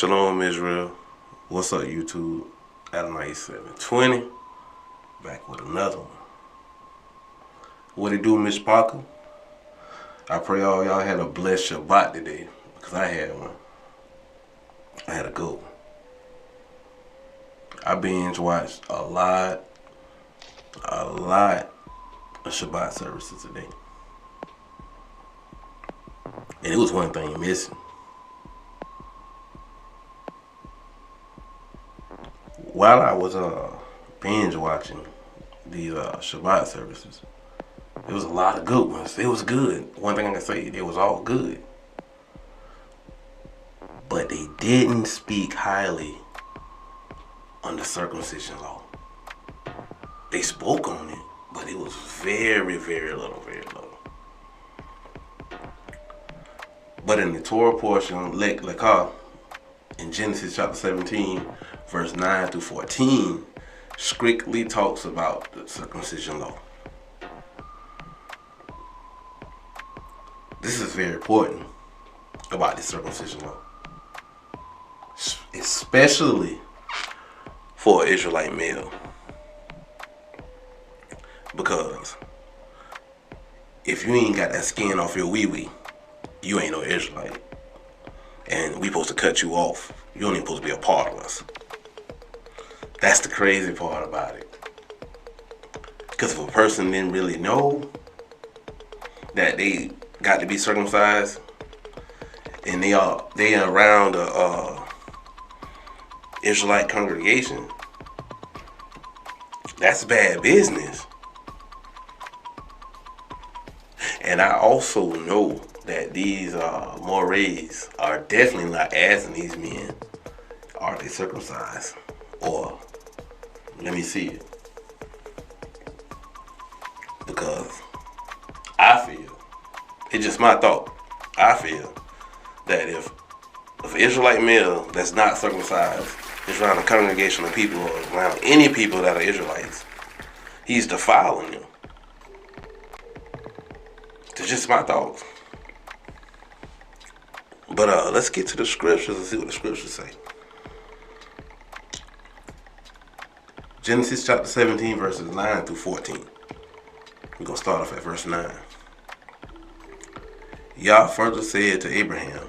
Shalom Israel. What's up YouTube? Adonai 720. Back with another one. What it do, Miss Parker? I pray all y'all had a blessed Shabbat today, because I had one. I had a good one. I binge watched a lot of Shabbat services today. And it was one thing missing. While I was binge watching these Shabbat services, it was a lot of good ones. It was good. One thing I can say, it was all good. But they didn't speak highly on the circumcision law. They spoke on it, but it was very, very little, very little. But in the Torah portion, LEKH LEKAH, in Genesis chapter 17, verse 9 through 14, strictly talks about the circumcision law. This is very important about the circumcision law, especially for an Israelite male, because if you ain't got that skin off your wee-wee, you ain't no Israelite, and we supposed to cut you off. You ain't supposed to be a part of us. That's the crazy part about it. Because if a person didn't really know that they got to be circumcised, and they around a Israelite congregation, that's bad business. And I also know that these mores are definitely not asking these men, are they circumcised? Or, let me see it. Because I feel, it's just my thought, I feel that if an Israelite male that's not circumcised is around a congregation of people, or around any people that are Israelites, he's defiling them. It's just my thoughts. But let's get to the scriptures and see what the scriptures say. Genesis chapter 17, verses 9 through 14. We're going to start off at verse 9. Yah further said to Abraham,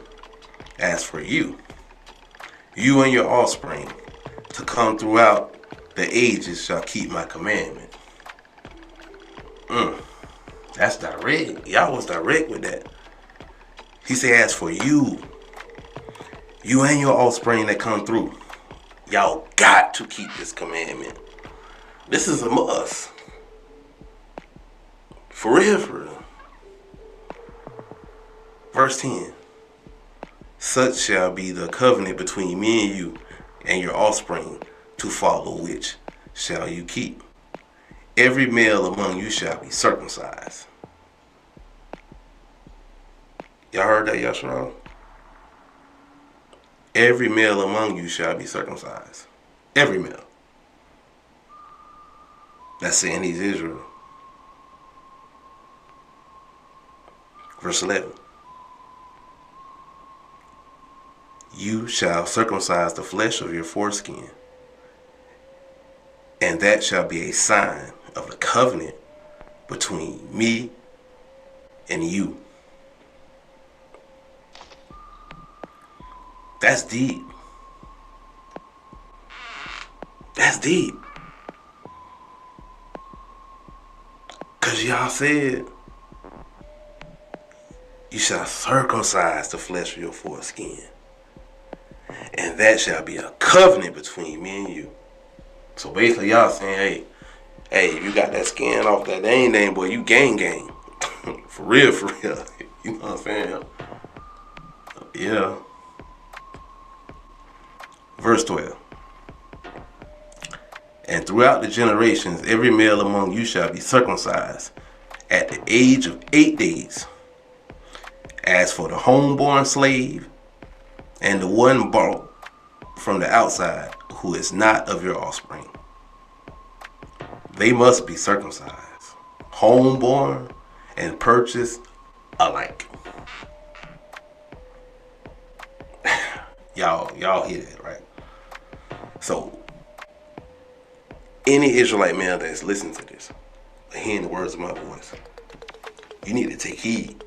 as for you and your offspring, to come throughout the ages shall keep my commandment. That's direct. Yah was direct with that. He said, as for you and your offspring that come through, y'all got to keep this commandment. This is a must. For real, for real. Verse 10. Such shall be the covenant between me and you and your offspring to follow, which shall you keep. Every male among you shall be circumcised. Y'all heard that, Yashara? Every male among you shall be circumcised. Every male. That's saying he's Israel. Verse 11. You shall circumcise the flesh of your foreskin, and that shall be a sign of the covenant between me and you. That's deep. That's deep. Because y'all said, you shall circumcise the flesh of your foreskin, and that shall be a covenant between me and you. So basically y'all saying, hey, you got that skin off that dang, boy, you gang. For real, for real. You know what I'm saying? Yeah. Verse 12. And throughout the generations, every male among you shall be circumcised at the age of 8 days. As for the homeborn slave and the one bought from the outside, who is not of your offspring, they must be circumcised, homeborn and purchased alike. Y'all hear that, right? So, any Israelite male that's listening to this, hearing the words of my voice, you need to take heed.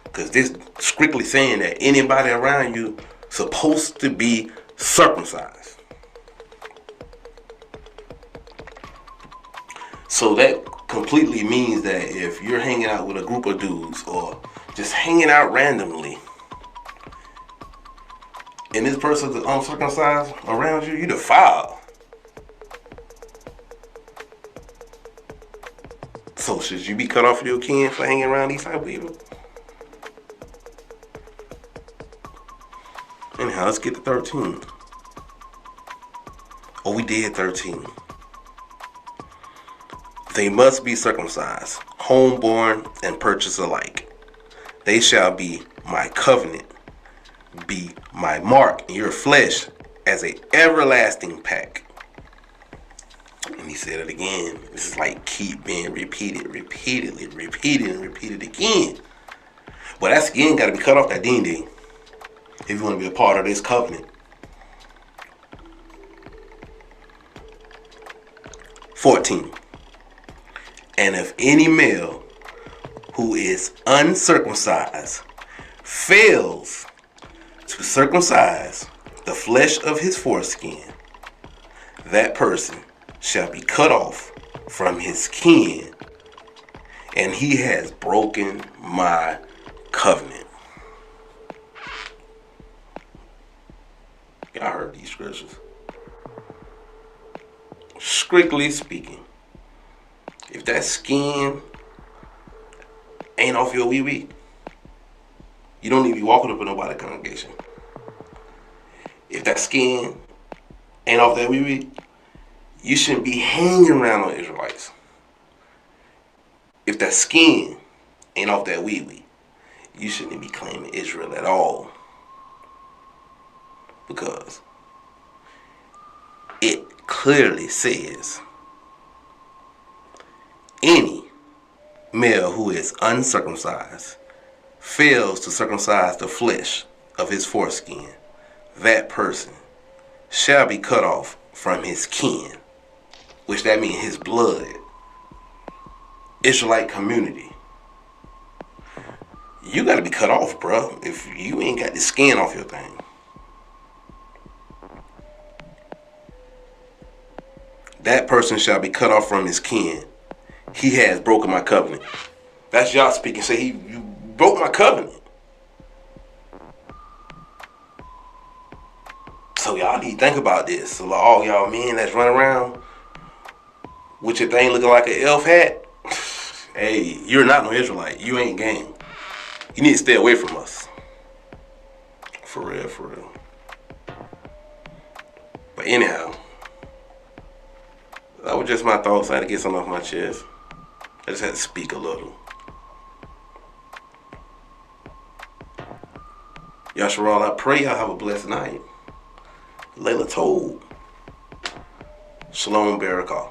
Because this strictly saying that anybody around you supposed to be circumcised. So that completely means that if you're hanging out with a group of dudes or just hanging out randomly, and this person's uncircumcised around you, you defiled. So should you be cut off your kin for hanging around these type of people? Anyhow, let's get to 13. Oh, we did 13. They must be circumcised, homeborn and purchased alike. They shall be my covenant, be my mark in your flesh as a everlasting pact. And he said it again. This is like keep being repeated, repeated again. But that skin got to be cut off that ding. If you want to be a part of this covenant. 14. And if any male who is uncircumcised fails to circumcise the flesh of his foreskin, that person shall be cut off from his kin, and he has broken my covenant. Y'all heard these scriptures. Strictly speaking, if that skin ain't off your wee-wee, you don't need to be walking up in nobody's congregation. If that skin ain't off that wee-wee, you shouldn't be hanging around on Israelites. If that skin ain't off that wee-wee, you shouldn't be claiming Israel at all. Because it clearly says any male who is uncircumcised fails to circumcise the flesh of his foreskin, that person shall be cut off from his kin, which that means his blood, Israelite community. You got to be cut off, bro, if you ain't got the skin off your thing. That person shall be cut off from his kin. He has broken my covenant. That's y'all speaking. Say, you broke my covenant. So y'all need to think about this. So all y'all men that's running around with your thing looking like an elf hat, hey, you're not no Israelite. You ain't gang. You need to stay away from us. For real, for real. But anyhow, that was just my thoughts. I had to get something off my chest. I just had to speak a little. Yasharal, I pray y'all have a blessed night. Layla told. Shalom Barakah.